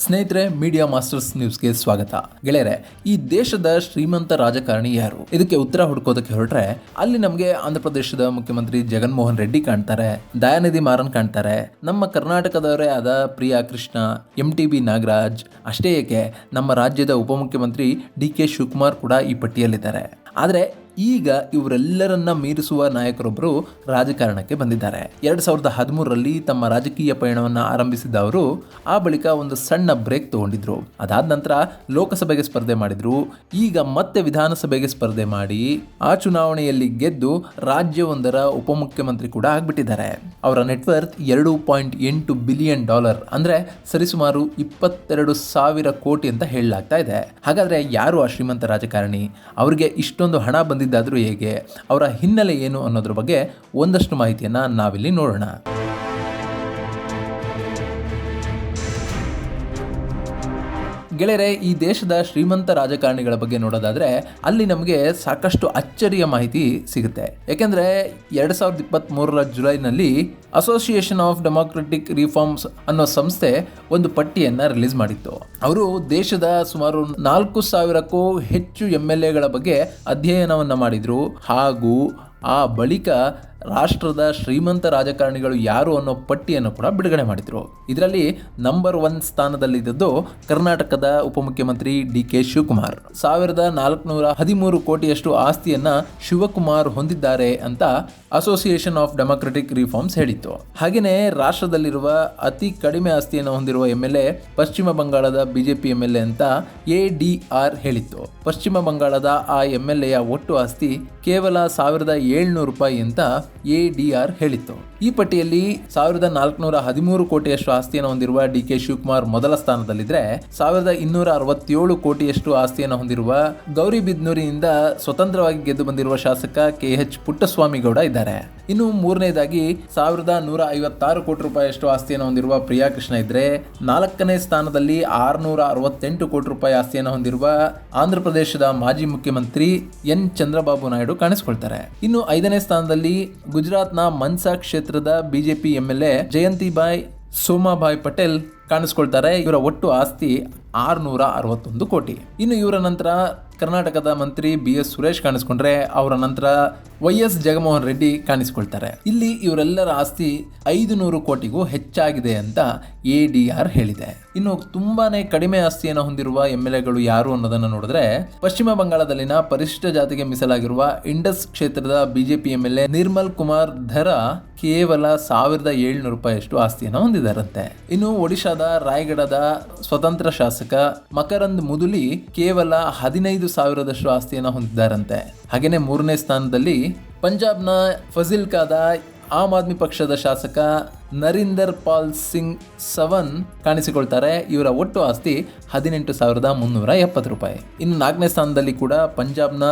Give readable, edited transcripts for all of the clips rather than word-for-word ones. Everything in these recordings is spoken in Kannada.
ಸ್ನೇಹಿತರೆ, ಮೀಡಿಯಾ ಮಾಸ್ಟರ್ಸ್ ನ್ಯೂಸ್ಗೆ ಸ್ವಾಗತ. ಗೆಳೆಯರೆ, ಈ ದೇಶದ ಶ್ರೀಮಂತ ರಾಜಕಾರಣಿ ಯಾರು? ಇದಕ್ಕೆ ಉತ್ತರ ಹುಡುಕೋದಕ್ಕೆ ಹೊರಟ್ರೆ ಅಲ್ಲಿ ನಮಗೆ ಆಂಧ್ರ ಪ್ರದೇಶದ ಮುಖ್ಯಮಂತ್ರಿ ಜಗನ್ಮೋಹನ್ ರೆಡ್ಡಿ ಕಾಣ್ತಾರೆ, ದಯಾನಿಧಿ ಮಾರನ್ ಕಾಣ್ತಾರೆ, ನಮ್ಮ ಕರ್ನಾಟಕದವರೇ ಆದ ಪ್ರಿಯಾ ಕೃಷ್ಣ, MTB ನಾಗರಾಜ್, ಅಷ್ಟೇ ಏಕೆ ನಮ್ಮ ರಾಜ್ಯದ ಉಪಮುಖ್ಯಮಂತ್ರಿ DK ಶಿವಕುಮಾರ್ ಕೂಡ ಈ ಪಟ್ಟಿಯಲ್ಲಿದ್ದಾರೆ. ಆದರೆ ಈಗ ಇವರೆಲ್ಲರನ್ನ ಮೀರಿಸುವ ನಾಯಕರೊಬ್ಬರು ರಾಜಕಾರಣಕ್ಕೆ ಬಂದಿದ್ದಾರೆ. 2013ರಲ್ಲಿ ತಮ್ಮ ರಾಜಕೀಯ ಪಯಣವನ್ನು ಆರಂಭಿಸಿದ ಅವರು ಆ ಬಳಿಕ ಒಂದು ಸಣ್ಣ ಬ್ರೇಕ್ ತಗೊಂಡಿದ್ರು. ಅದಾದ ನಂತರ ಲೋಕಸಭೆಗೆ ಸ್ಪರ್ಧೆ ಮಾಡಿದ್ರು. ಈಗ ಮತ್ತೆ ವಿಧಾನಸಭೆಗೆ ಸ್ಪರ್ಧೆ ಮಾಡಿ ಆ ಚುನಾವಣೆಯಲ್ಲಿ ಗೆದ್ದು ರಾಜ್ಯವೊಂದರ ಉಪಮುಖ್ಯಮಂತ್ರಿ ಕೂಡ ಆಗ್ಬಿಟ್ಟಿದ್ದಾರೆ. ಅವರ ನೆಟ್ವರ್ತ್ $2.8 ಬಿಲಿಯನ್, ಅಂದ್ರೆ ಸರಿಸುಮಾರು 22,000 ಕೋಟಿ ಅಂತ ಹೇಳಲಾಗ್ತಾ ಇದೆ. ಹಾಗಾದ್ರೆ ಯಾರು ಆ ಶ್ರೀಮಂತ ರಾಜಕಾರಣಿ? ಅವರಿಗೆ ಇಷ್ಟೊಂದು ಹಣ ಬಂದಿದ್ದಾದ್ರೂ ಹೇಗೆ? ಅವರ ಹಿನ್ನೆಲೆ ಏನು ಅನ್ನೋದ್ರ ಬಗ್ಗೆ ಒಂದಷ್ಟು ಮಾಹಿತಿಯನ್ನ ನಾವಿಲ್ಲಿ ನೋಡೋಣ. ಗೆಳೆಯರೆ, ಈ ದೇಶದ ಶ್ರೀಮಂತ ರಾಜಕಾರಣಿಗಳ ಬಗ್ಗೆ ನೋಡೋದಾದ್ರೆ ಅಲ್ಲಿ ನಮಗೆ ಸಾಕಷ್ಟು ಅಚ್ಚರಿಯ ಮಾಹಿತಿ ಸಿಗುತ್ತೆ. ಯಾಕೆಂದ್ರೆ 2023ರ ಜುಲೈನಲ್ಲಿ ಅಸೋಸಿಯೇಷನ್ ಆಫ್ ಡೆಮಾಕ್ರೆಟಿಕ್ ರಿಫಾರ್ಮ್ಸ್ ಅನ್ನೋ ಸಂಸ್ಥೆ ಒಂದು ಪಟ್ಟಿಯನ್ನ ರಿಲೀಸ್ ಮಾಡಿತ್ತು. ಅವರು ದೇಶದ ಸುಮಾರು 4,000ಕ್ಕೂ ಹೆಚ್ಚು MLAಗಳ ಬಗ್ಗೆ ಅಧ್ಯಯನವನ್ನ ಮಾಡಿದ್ರು. ಹಾಗೂ ಆ ಬಳಿಕ ರಾಷ್ಟ್ರದ ಶ್ರೀಮಂತ ರಾಜಕಾರಣಿಗಳು ಯಾರು ಅನ್ನೋ ಪಟ್ಟಿಯನ್ನು ಕೂಡ ಬಿಡುಗಡೆ ಮಾಡಿದ್ರು. ಇದರಲ್ಲಿ ನಂಬರ್ 1 ಸ್ಥಾನದಲ್ಲಿದ್ದು ಕರ್ನಾಟಕದ ಉಪಮುಖ್ಯಮಂತ್ರಿ DK ಶಿವಕುಮಾರ್. 1,413 ಕೋಟಿಯಷ್ಟು ಆಸ್ತಿಯನ್ನ ಶಿವಕುಮಾರ್ ಹೊಂದಿದ್ದಾರೆ ಅಂತ ಅಸೋಸಿಯೇಷನ್ ಆಫ್ ಡೆಮಾಕ್ರೆಟಿಕ್ ರಿಫಾರ್ಮ್ಸ್ ಹೇಳಿತ್ತು. ಹಾಗೆಯೇ ರಾಷ್ಟ್ರದಲ್ಲಿರುವ ಅತಿ ಕಡಿಮೆ ಆಸ್ತಿಯನ್ನು ಹೊಂದಿರುವ MLA ಪಶ್ಚಿಮ ಬಂಗಾಳದ BJP MLA ಅಂತ ADR ಹೇಳಿತ್ತು. ಪಶ್ಚಿಮ ಬಂಗಾಳದ ಆ MLAಯ ಒಟ್ಟು ಆಸ್ತಿ ಕೇವಲ $1,700 ಅಂತ ADR ಹೇಳಿತ್ತು. ಈ ಪಟ್ಟಿಯಲ್ಲಿ 1,413 ಕೋಟಿಯಷ್ಟು ಆಸ್ತಿಯನ್ನು ಹೊಂದಿರುವ DK ಶಿವಕುಮಾರ್ ಮೊದಲ ಸ್ಥಾನದಲ್ಲಿದ್ರೆ 1,267 ಕೋಟಿಯಷ್ಟು ಆಸ್ತಿಯನ್ನು ಹೊಂದಿರುವ ಗೌರಿಬಿದನೂರಿನಿಂದ ಸ್ವತಂತ್ರವಾಗಿ ಗೆದ್ದು ಬಂದಿರುವ ಶಾಸಕ KH ಪುಟ್ಟಸ್ವಾಮಿ ಗೌಡ ಇದ್ದಾರೆ. ಇನ್ನು ಮೂರನೇದಾಗಿ 1,156 ಕೋಟಿ ರೂಪಾಯಿಯಷ್ಟು ಆಸ್ತಿಯನ್ನು ಹೊಂದಿರುವ ಪ್ರಿಯಾ ಕೃಷ್ಣ ಇದ್ರೆ, 4ನೇ ಸ್ಥಾನದಲ್ಲಿ 668 ಕೋಟಿ ರೂಪಾಯಿ ಆಸ್ತಿಯನ್ನು ಹೊಂದಿರುವ ಆಂಧ್ರ ಪ್ರದೇಶದ ಮಾಜಿ ಮುಖ್ಯಮಂತ್ರಿ N ಚಂದ್ರಬಾಬು ನಾಯ್ಡು ಕಾಣಿಸಿಕೊಳ್ತಾರೆ. ಇನ್ನು 5ನೇ ಸ್ಥಾನದಲ್ಲಿ ಗುಜರಾತ್ನ ಮನ್ಸಾ ಕ್ಷೇತ್ರದ BJP MLA ಜಯಂತಿಬಾಯಿ ಸೋಮಾಬಾಯಿ ಪಟೇಲ್ ಕಾಣಿಸ್ಕೊಳ್ತಾರೆ. ಇವರ ಒಟ್ಟು ಆಸ್ತಿ 661 ಕೋಟಿ. ಇನ್ನು ಇವರ ನಂತರ ಕರ್ನಾಟಕದ ಮಂತ್ರಿ BS ಸುರೇಶ್ ಕಾಣಿಸ್ಕೊಂಡ್ರೆ, ಅವರ ನಂತರ YS ಜಗನ್ಮೋಹನ್ ರೆಡ್ಡಿ ಕಾಣಿಸಿಕೊಳ್ತಾರೆ. ಇಲ್ಲಿ ಇವರೆಲ್ಲರ ಆಸ್ತಿ 500 ಕೋಟಿಗೂ ಹೆಚ್ಚಾಗಿದೆ ಅಂತ ADR ಹೇಳಿದೆ. ಇನ್ನು ತುಂಬಾನೇ ಕಡಿಮೆ ಆಸ್ತಿಯನ್ನು ಹೊಂದಿರುವ MLAಗಳು ಯಾರು ಅನ್ನೋದನ್ನು ನೋಡಿದ್ರೆ, ಪಶ್ಚಿಮ ಬಂಗಾಳದಲ್ಲಿನ ಪರಿಶಿಷ್ಟ ಜಾತಿಗೆ ಮೀಸಲಾಗಿರುವ ಇಂಡಸ್ ಕ್ಷೇತ್ರದ BJP MLA ನಿರ್ಮಲ್ ಕುಮಾರ್ ಧರ ಕೇವಲ 1,700 ರೂಪಾಯಿಯಷ್ಟು ಆಸ್ತಿಯನ್ನು ಹೊಂದಿದ್ದಾರಂತೆ. ಇನ್ನು ಒಡಿಶಾದ ರಾಯಗಢದ ಸ್ವತಂತ್ರ ಶಾಸಕ ಮಕರಂದ್ ಮುದುಲಿ ಕೇವಲ 15,000ದಷ್ಟು ಆಸ್ತಿಯನ್ನು ಹೊಂದಿದ್ದಾರಂತೆ. ಹಾಗೆಯೇ 3ನೇ ಸ್ಥಾನದಲ್ಲಿ ಪಂಜಾಬ್ನ ಫಜಿಲ್ಕಾದ ಆಮ್ ಆದ್ಮಿ ಪಕ್ಷದ ಶಾಸಕ ನರೀಂದರ್ ಪಾಲ್ ಸಿಂಗ್ ಸವನ್ ಕಾಣಿಸಿಕೊಳ್ತಾರೆ. ಇವರ ಒಟ್ಟು ಆಸ್ತಿ 18,370 ರೂಪಾಯಿ. ಇನ್ನು 4ನೇ ಸ್ಥಾನದಲ್ಲಿ ಕೂಡ ಪಂಜಾಬ್ನ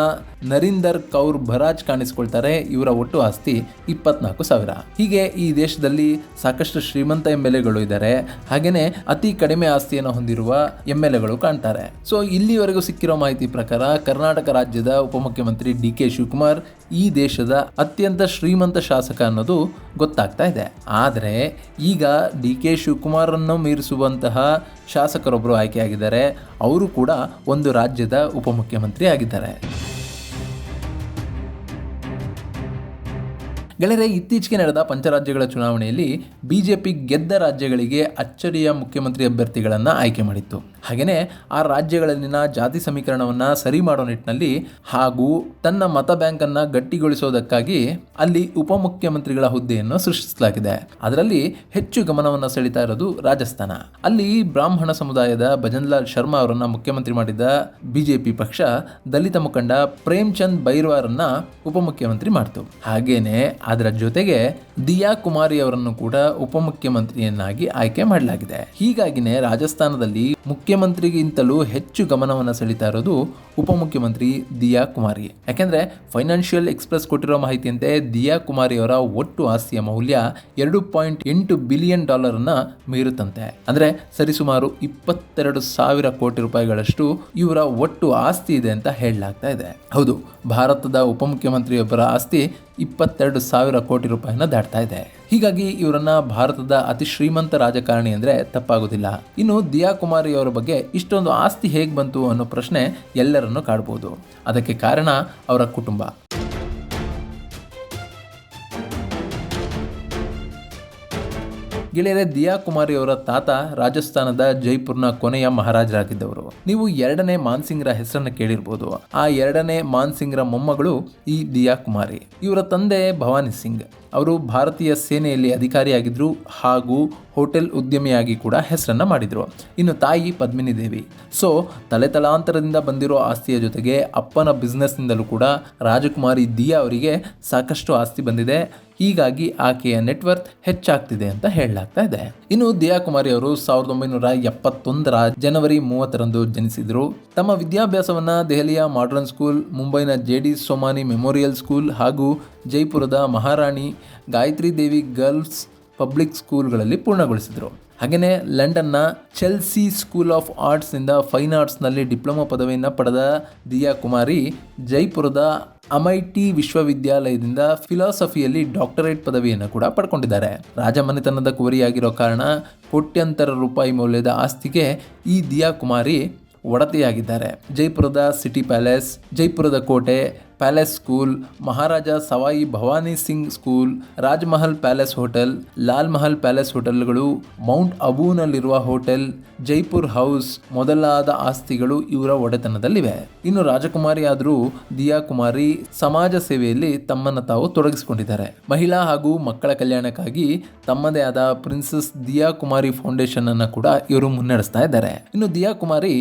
ನರೀಂದರ್ ಕೌರ್ ಬರಾಜ್ ಕಾಣಿಸಿಕೊಳ್ತಾರೆ. ಇವರ ಒಟ್ಟು ಆಸ್ತಿ 24,000. ಹೀಗೆ ಈ ದೇಶದಲ್ಲಿ ಸಾಕಷ್ಟು ಶ್ರೀಮಂತ MLAಗಳು ಇದ್ದಾರೆ. ಹಾಗೇನೆ ಅತಿ ಕಡಿಮೆ ಆಸ್ತಿಯನ್ನು ಹೊಂದಿರುವ MLAಗಳು ಕಾಣ್ತಾರೆ. ಸೊ ಇಲ್ಲಿವರೆಗೂ ಸಿಕ್ಕಿರೋ ಮಾಹಿತಿ ಪ್ರಕಾರ ಕರ್ನಾಟಕ ರಾಜ್ಯದ ಉಪಮುಖ್ಯಮಂತ್ರಿ DK ಶಿವಕುಮಾರ್ ಈ ದೇಶದ ಅತ್ಯಂತ ಶ್ರೀಮಂತ ಶಾಸಕ ಅನ್ನೋದು ಗೊತ್ತಾಗ್ತಾ ಇದೆ. ಆದರೆ ಈಗ DK ಶಿವಕುಮಾರ್ ಅನ್ನು ಮೀರಿಸುವಂತಹ ಶಾಸಕರೊಬ್ಬರು ಆಯ್ಕೆಯಾಗಿದ್ದಾರೆ. ಅವರು ಕೂಡ ಒಂದು ರಾಜ್ಯದ ಉಪಮುಖ್ಯಮಂತ್ರಿ ಆಗಿದ್ದಾರೆ. ಗೆಳೆಯರೆ, ಇತ್ತೀಚೆಗೆ ನಡೆದ ಪಂಚರಾಜ್ಯಗಳ ಚುನಾವಣೆಯಲ್ಲಿ BJP ಗೆದ್ದ ರಾಜ್ಯಗಳಿಗೆ ಅಚ್ಚರಿಯ ಮುಖ್ಯಮಂತ್ರಿ ಅಭ್ಯರ್ಥಿಗಳನ್ನು ಆಯ್ಕೆ ಮಾಡಿತ್ತು. ಹಾಗೆಯೇ ಆ ರಾಜ್ಯಗಳಲ್ಲಿನ ಜಾತಿ ಸಮೀಕರಣವನ್ನು ಸರಿ ಮಾಡೋ ನಿಟ್ಟಿನಲ್ಲಿ ಹಾಗೂ ತನ್ನ ಮತ ಬ್ಯಾಂಕನ್ನು ಗಟ್ಟಿಗೊಳಿಸೋದಕ್ಕಾಗಿ ಅಲ್ಲಿ ಉಪಮುಖ್ಯಮಂತ್ರಿಗಳ ಹುದ್ದೆಯನ್ನು ಸೃಷ್ಟಿಸಲಾಗಿದೆ. ಅದರಲ್ಲಿ ಹೆಚ್ಚು ಗಮನವನ್ನು ಸೆಳೀತಾ ಇರೋದು ರಾಜಸ್ಥಾನ. ಅಲ್ಲಿ ಬ್ರಾಹ್ಮಣ ಸಮುದಾಯದ ಭಜನ್ಲಾಲ್ ಶರ್ಮಾ ಅವರನ್ನು ಮುಖ್ಯಮಂತ್ರಿ ಮಾಡಿದ BJP ಪಕ್ಷ ದಲಿತ ಮುಖಂಡ ಪ್ರೇಮ್ ಚಂದ್ ಬೈರ್ವಾರನ್ನ ಉಪಮುಖ್ಯಮಂತ್ರಿ ಮಾಡಿತು. ಹಾಗೇನೆ ಅದರ ಜೊತೆಗೆ ದಿಯಾ ಕುಮಾರಿ ಅವರನ್ನು ಕೂಡ ಉಪಮುಖ್ಯಮಂತ್ರಿಯನ್ನಾಗಿ ಆಯ್ಕೆ ಮಾಡಲಾಗಿದೆ. ಹೀಗಾಗಿನೇ ರಾಜಸ್ಥಾನದಲ್ಲಿ ಮುಖ್ಯಮಂತ್ರಿಗಿಂತಲೂ ಹೆಚ್ಚು ಗಮನವನ್ನು ಸೆಳೀತಾ ಇರೋದು ಉಪಮುಖ್ಯಮಂತ್ರಿ ದಿಯಾ ಕುಮಾರಿ. ಯಾಕೆಂದ್ರೆ ಫೈನಾನ್ಷಿಯಲ್ ಎಕ್ಸ್ಪ್ರೆಸ್ ಕೊಟ್ಟಿರೋ ಮಾಹಿತಿಯಂತೆ ದಿಯಾ ಕುಮಾರಿ ಅವರ ಒಟ್ಟು ಆಸ್ತಿಯ ಮೌಲ್ಯ $2.8 ಬಿಲಿಯನ್ ಮೀರುತ್ತಂತೆ. ಅಂದ್ರೆ ಸರಿಸುಮಾರು 22,000 ಕೋಟಿ ರೂಪಾಯಿಗಳಷ್ಟು ಇವರ ಒಟ್ಟು ಆಸ್ತಿ ಇದೆ ಅಂತ ಹೇಳಲಾಗ್ತಾ ಇದೆ. ಹೌದು, ಭಾರತದ ಉಪಮುಖ್ಯಮಂತ್ರಿಯೊಬ್ಬರ ಆಸ್ತಿ 22,000 1,000 ಕೋಟಿ ರೂಪಾಯಿನ ದಾಟ್ತಾ ಇದೆ. ಹೀಗಾಗಿ ಇವರನ್ನ ಭಾರತದ ಅತಿ ಶ್ರೀಮಂತ ರಾಜಕಾರಣಿ ಅಂದ್ರೆ ತಪ್ಪಾಗೋದಿಲ್ಲ. ಇನ್ನು ದಿಯಾ ಕುಮಾರಿ ಅವರ ಬಗ್ಗೆ ಇಷ್ಟೊಂದು ಆಸ್ತಿ ಹೇಗೆ ಬಂತು ಅನ್ನೋ ಪ್ರಶ್ನೆ ಎಲ್ಲರನ್ನು ಕಾಡಬಹುದು. ಅದಕ್ಕೆ ಕಾರಣ ಅವರ ಕುಟುಂಬ. ಗೆಳೆಯರೆ, ದಿಯಾ ಕುಮಾರಿ ಅವರ ತಾತ ರಾಜಸ್ಥಾನದ ಜೈಪುರ್ನ ಕೊನೆಯ ಮಹಾರಾಜರಾಗಿದ್ದವರು. ನೀವು 2ನೇ ಮಾನ್ಸಿಂಗ್ರ ಹೆಸರನ್ನು ಕೇಳಿರ್ಬೋದು. ಆ 2ನೇ ಮಾನ್ಸಿಂಗ್ರ ಮೊಮ್ಮಗಳು ಈ ದಿಯಾ ಕುಮಾರಿ. ಇವರ ತಂದೆ ಭವಾನಿ ಸಿಂಗ್ ಅವರು ಭಾರತೀಯ ಸೇನೆಯಲ್ಲಿ ಅಧಿಕಾರಿಯಾಗಿದ್ದರು ಹಾಗೂ ಹೋಟೆಲ್ ಉದ್ಯಮಿಯಾಗಿ ಕೂಡ ಹೆಸರನ್ನು ಮಾಡಿದರು. ಇನ್ನು ತಾಯಿ ಪದ್ಮಿನಿ ದೇವಿ. ಸೊ ತಲೆತಲಾಂತರದಿಂದ ಬಂದಿರೋ ಆಸ್ತಿಯ ಜೊತೆಗೆ ಅಪ್ಪನ ಬಿಸ್ನೆಸ್ನಿಂದಲೂ ಕೂಡ ರಾಜಕುಮಾರಿ ದಿಯಾ ಅವರಿಗೆ ಸಾಕಷ್ಟು ಆಸ್ತಿ ಬಂದಿದೆ. ಹೀಗಾಗಿ ಆಕೆಯ ನೆಟ್ವರ್ತ್ ಹೆಚ್ಚಾಗ್ತಿದೆ ಅಂತ ಹೇಳಲಾಗ್ತಾ ಇದೆ. ಇನ್ನು ದಿಯಾ ಕುಮಾರಿ ಅವರು 1971ರ ಜನವರಿ 30ರಂದು ಜನಿಸಿದರು. ತಮ್ಮ ವಿದ್ಯಾಭ್ಯಾಸವನ್ನ ದೆಹಲಿಯ ಮಾಡರ್ನ್ ಸ್ಕೂಲ್, ಮುಂಬೈನ JD ಸೋಮಾನಿ ಮೆಮೋರಿಯಲ್ ಸ್ಕೂಲ್ ಹಾಗೂ ಜೈಪುರದ ಮಹಾರಾಣಿ ಗಾಯತ್ರಿ ದೇವಿ ಗರ್ಲ್ಸ್ ಪಬ್ಲಿಕ್ ಸ್ಕೂಲ್ಗಳಲ್ಲಿ ಪೂರ್ಣಗೊಳಿಸಿದರು. ಹಾಗೆಯೇ ಲಂಡನ್ನ ಚೆಲ್ಸಿ ಸ್ಕೂಲ್ ಆಫ್ ಆರ್ಟ್ಸ್ನಿಂದ ಫೈನ್ ಆರ್ಟ್ಸ್ನಲ್ಲಿ ಡಿಪ್ಲೊಮಾ ಪದವಿಯನ್ನು ಪಡೆದ ದಿಯಾ ಕುಮಾರಿ ಜೈಪುರದ MIT ವಿಶ್ವವಿದ್ಯಾಲಯದಿಂದ ಫಿಲಾಸಫಿಯಲ್ಲಿ ಡಾಕ್ಟರೇಟ್ ಪದವಿಯನ್ನು ಕೂಡ ಪಡ್ಕೊಂಡಿದ್ದಾರೆ. ರಾಜಮನೆತನದ ಕುವರಿಯಾಗಿರೋ ಕಾರಣ ಕೋಟ್ಯಂತರ ರೂಪಾಯಿ ಮೌಲ್ಯದ ಆಸ್ತಿಗೆ ಈ ದಿಯಾ ಕುಮಾರಿ ಒಡತಿಯಾಗಿದ್ದಾರೆ. ಜೈಪುರದ ಸಿಟಿ ಪ್ಯಾಲೇಸ್, ಜೈಪುರದ ಕೋಟೆ, palace school, Maharaja Sawai Bhawani Singh school, Raj Mahal palace hotel, Lal Mahal palace ಹೋಟೆಲ್ಗಳು, ಮೌಂಟ್ ಅಬೂನಲ್ಲಿರುವ ಹೋಟೆಲ್, ಜೈಪುರ್ ಹೌಸ್ ಮೊದಲಾದ ಆಸ್ತಿಗಳು ಇವರ ಒಡೆತನದಲ್ಲಿವೆ. ಇನ್ನು ರಾಜಕುಮಾರಿ ಆದರೂ ದಿಯಾ ಕುಮಾರಿ ಸಮಾಜ ಸೇವೆಯಲ್ಲಿ ತಮ್ಮನ್ನು ತಾವು ತೊಡಗಿಸಿಕೊಂಡಿದ್ದಾರೆ. ಮಹಿಳಾ ಹಾಗೂ ಮಕ್ಕಳ ಕಲ್ಯಾಣಕ್ಕಾಗಿ ತಮ್ಮದೇ ಆದ ಪ್ರಿನ್ಸೆಸ್ ದಿಯಾ ಕುಮಾರಿ ಫೌಂಡೇಶನ್ ಅನ್ನು ಕೂಡ ಇವರು ಮುನ್ನಡೆಸ್ತಾ ಇದ್ದಾರೆ. ಇನ್ನು ದಿಯಾ ಕುಮಾರಿ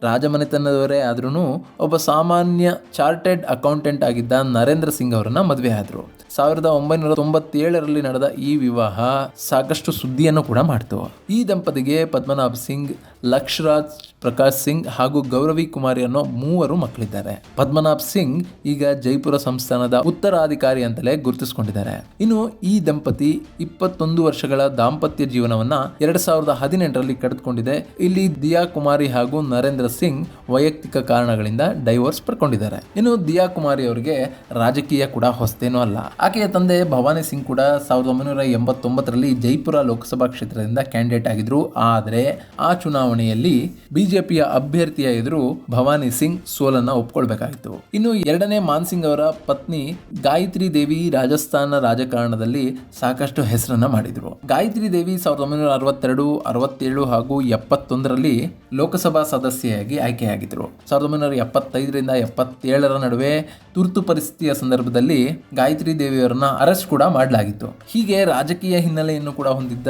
ರಾಜಮನೆತನದವರೇ ಆದ್ರೂ ಒಬ್ಬ ಸಾಮಾನ್ಯ ಚಾರ್ಟೆಡ್ ಅಕೌಂಟೆಂಟ್ ಆಗಿದ್ದ ನರೇಂದ್ರ ಸಿಂಗ್ ಅವರನ್ನ ಮದುವೆ ಆದರು. 1997ರಲ್ಲಿ ನಡೆದ ಈ ವಿವಾಹ ಸಾಕಷ್ಟು ಸುದ್ದಿಯನ್ನು ಕೂಡ ಮಾಡಿತು. ಈ ದಂಪತಿಗೆ ಪದ್ಮನಾಭ್ ಸಿಂಗ್, ಲಕ್ಷರಾಜ್ ಪ್ರಕಾಶ್ ಸಿಂಗ್ ಹಾಗೂ ಗೌರವಿ ಕುಮಾರಿ ಅನ್ನೋ 3 ಮಕ್ಕಳಿದ್ದಾರೆ. ಪದ್ಮನಾಭ್ ಸಿಂಗ್ ಈಗ ಜೈಪುರ ಸಂಸ್ಥಾನದ ಉತ್ತರಾಧಿಕಾರಿ ಅಂತಲೇ ಗುರುತಿಸಿಕೊಂಡಿದ್ದಾರೆ. ಇನ್ನು ಈ ದಂಪತಿ 21 ವರ್ಷಗಳ ದಾಂಪತ್ಯ ಜೀವನವನ್ನ 2018ರಲ್ಲಿ ಕಳೆದುಕೊಂಡಿದೆ. ಇಲ್ಲಿ ದಿಯಾ ಕುಮಾರಿ ಹಾಗೂ ನರೇಂದ್ರ ಸಿಂಗ್ ವೈಯಕ್ತಿಕ ಕಾರಣಗಳಿಂದ ಡೈವೋರ್ಸ್ ಪಡ್ಕೊಂಡಿದ್ದಾರೆ. ಇನ್ನು ದಿಯಾ ಕುಮಾರಿ ಅವರಿಗೆ ರಾಜಕೀಯ ಕೂಡ ಹೊಸತೇನೂ ಅಲ್ಲ. ಆಕೆಯ ತಂದೆ ಭವಾನಿ ಸಿಂಗ್ ಕೂಡ 1989ರಲ್ಲಿ ಜೈಪುರ ಲೋಕಸಭಾ ಕ್ಷೇತ್ರದಿಂದ ಕ್ಯಾಂಡಿಡೇಟ್ ಆಗಿದ್ರು. ಆದರೆ ಆ ಚುನಾವಣೆಯಲ್ಲಿ ಬಿಜೆಪಿಯ ಅಭ್ಯರ್ಥಿಯ ಎದುರು ಭವಾನಿ ಸಿಂಗ್ ಸೋಲನ್ನ ಒಪ್ಕೊಳ್ಬೇಕಾಗಿತ್ತು. ಇನ್ನು 2ನೇ ಮಾನ್ಸಿಂಗ್ ಅವರ ಪತ್ನಿ ಗಾಯತ್ರಿ ದೇವಿ ರಾಜಸ್ಥಾನ ರಾಜಕಾರಣದಲ್ಲಿ ಸಾಕಷ್ಟು ಹೆಸರನ್ನ ಮಾಡಿದ್ರು. ಗಾಯತ್ರಿ ದೇವಿ 1962, 67 ಹಾಗೂ 71ರಲ್ಲಿ ಲೋಕಸಭಾ ಸದಸ್ಯೆಯಾಗಿ ಆಯ್ಕೆಯಾಗಿದ್ರು. 1975ರಿಂದ 77ರ ನಡುವೆ ತುರ್ತು ಪರಿಸ್ಥಿತಿಯ ಸಂದರ್ಭದಲ್ಲಿ ಗಾಯತ್ರಿ ದೇವಿಯವರನ್ನ ಅರೆಸ್ಟ್ ಕೂಡ ಮಾಡಲಾಗಿತ್ತು. ಹೀಗೆ ರಾಜಕೀಯ ಹಿನ್ನೆಲೆಯನ್ನು ಕೂಡ ಹೊಂದಿದ್ದ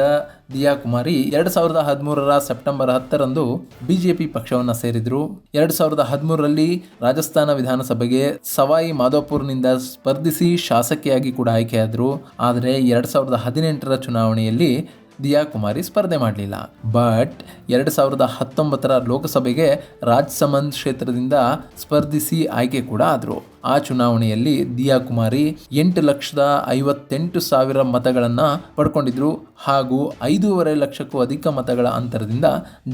ದಿಯಾ ಕುಮಾರಿ 2013ರ ಸೆಪ್ಟೆಂಬರ್ 10ರಂದು ಬಿಜೆಪಿ ಪಕ್ಷವನ್ನು ಸೇರಿದ್ರು. 2013ರಲ್ಲಿ ರಾಜಸ್ಥಾನ ವಿಧಾನಸಭೆಗೆ ಸವಾಯಿ ಮಾಧೋಪುರ್ನಿಂದ ಸ್ಪರ್ಧಿಸಿ ಶಾಸಕಿಯಾಗಿ ಕೂಡ ಆಯ್ಕೆಯಾದರು. ಆದರೆ 2018ರ ಚುನಾವಣೆಯಲ್ಲಿ ದಿಯಾ ಕುಮಾರಿ ಸ್ಪರ್ಧೆ ಮಾಡಲಿಲ್ಲ. ಬಟ್ 2019ರ ಲೋಕಸಭೆಗೆ ರಾಜ್ಸಮಂದ್ ಕ್ಷೇತ್ರದಿಂದ ಸ್ಪರ್ಧಿಸಿ ಆಯ್ಕೆ ಕೂಡ ಆದರು. ಆ ಚುನಾವಣೆಯಲ್ಲಿ ದಿಯಾ ಕುಮಾರಿ 8,58,000 ಮತಗಳನ್ನು ಪಡ್ಕೊಂಡಿದ್ರು ಹಾಗೂ 5.5 ಲಕ್ಷಕ್ಕೂ ಅಧಿಕ ಮತಗಳ ಅಂತರದಿಂದ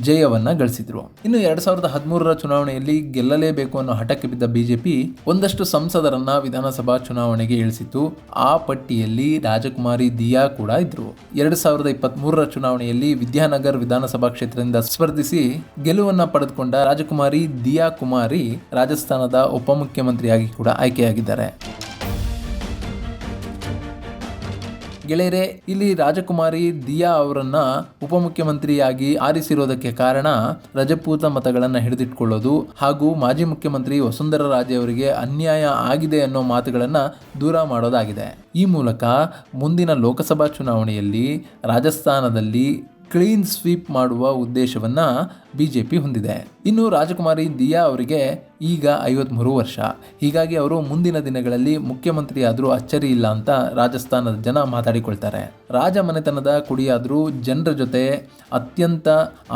ಜಯವನ್ನ ಗಳಿಸಿದ್ರು. ಇನ್ನು 2013ರ ಚುನಾವಣೆಯಲ್ಲಿ ಗೆಲ್ಲಲೇಬೇಕು ಅನ್ನೋ ಹಠಕ್ಕೆ ಬಿದ್ದ ಬಿಜೆಪಿ ಒಂದಷ್ಟು ಸಂಸದರನ್ನ ವಿಧಾನಸಭಾ ಚುನಾವಣೆಗೆ ಇಳಿಸಿತು. ಆ ಪಟ್ಟಿಯಲ್ಲಿ ರಾಜಕುಮಾರಿ ದಿಯಾ ಕೂಡ ಇದ್ರು. 2023ರ ಚುನಾವಣೆಯಲ್ಲಿ ವಿದ್ಯಾನಗರ್ ವಿಧಾನಸಭಾ ಕ್ಷೇತ್ರದಿಂದ ಸ್ಪರ್ಧಿಸಿ ಗೆಲುವನ್ನ ಪಡೆದುಕೊಂಡ ರಾಜಕುಮಾರಿ ದಿಯಾ ಕುಮಾರಿ ರಾಜಸ್ಥಾನದ ಉಪಮುಖ್ಯಮಂತ್ರಿಯಾಗಿ ಕೂಡ ಆಯ್ಕೆಯಾಗಿದ್ದಾರೆ. ಗೆಳೆಯರೆ, ಇಲ್ಲಿ ರಾಜಕುಮಾರಿ ದಿಯಾ ಅವರನ್ನ ಉಪಮುಖ್ಯಮಂತ್ರಿಯಾಗಿ ಆರಿಸಿರೋದಕ್ಕೆ ಕಾರಣ ರಜಪೂತ ಮತಗಳನ್ನು ಹಿಡಿದಿಟ್ಕೊಳ್ಳೋದು ಹಾಗೂ ಮಾಜಿ ಮುಖ್ಯಮಂತ್ರಿ ವಸುಂಧರಾ ರಾಜೆ ಅವರಿಗೆ ಅನ್ಯಾಯ ಆಗಿದೆ ಅನ್ನೋ ಮಾತುಗಳನ್ನು ದೂರ ಮಾಡೋದಾಗಿದೆ. ಈ ಮೂಲಕ ಮುಂದಿನ ಲೋಕಸಭಾ ಚುನಾವಣೆಯಲ್ಲಿ ರಾಜಸ್ಥಾನದಲ್ಲಿ ಕ್ಲೀನ್ ಸ್ವೀಪ್ ಮಾಡುವ ಉದ್ದೇಶವನ್ನು ಬಿಜೆಪಿ ಹೊಂದಿದೆ. ಇನ್ನು ರಾಜಕುಮಾರಿ ದಿಯಾ ಅವರಿಗೆ ಈಗ 53 ವರ್ಷ. ಹೀಗಾಗಿ ಅವರು ಮುಂದಿನ ದಿನಗಳಲ್ಲಿ ಮುಖ್ಯಮಂತ್ರಿ ಆದರೂ ಅಚ್ಚರಿ ಇಲ್ಲ ಅಂತ ರಾಜಸ್ಥಾನದ ಜನ ಮಾತಾಡಿಕೊಳ್ತಾರೆ. ರಾಜಮನೆತನದ ಕುಡಿಯಾದರೂ ಜನರ ಜೊತೆ ಅತ್ಯಂತ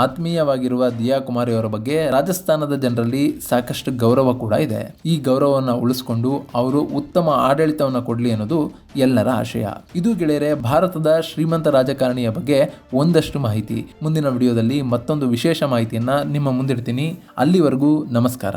ಆತ್ಮೀಯವಾಗಿರುವ ದಿಯಾ ಕುಮಾರಿ ಅವರ ಬಗ್ಗೆ ರಾಜಸ್ಥಾನದ ಜನರಲ್ಲಿ ಸಾಕಷ್ಟು ಗೌರವ ಕೂಡ ಇದೆ. ಈ ಗೌರವವನ್ನು ಉಳಿಸ್ಕೊಂಡು ಅವರು ಉತ್ತಮ ಆಡಳಿತವನ್ನು ಕೊಡಲಿ ಅನ್ನೋದು ಎಲ್ಲರ ಆಶಯ. ಇದು ಗೆಳೆಯರೆ ಭಾರತದ ಶ್ರೀಮಂತ ರಾಜಕಾರಣಿಯ ಬಗ್ಗೆ ಒಂದಷ್ಟು ಮಾಹಿತಿ. ಮುಂದಿನ ವಿಡಿಯೋದಲ್ಲಿ ಮತ್ತೊಂದು ವಿಶೇಷ ಮಾಹಿತಿಯನ್ನು ನಿಮ್ಮ ಮುಂದಿಡ್ತೀನಿ. ಅಲ್ಲಿವರೆಗೂ ನಮಸ್ಕಾರ.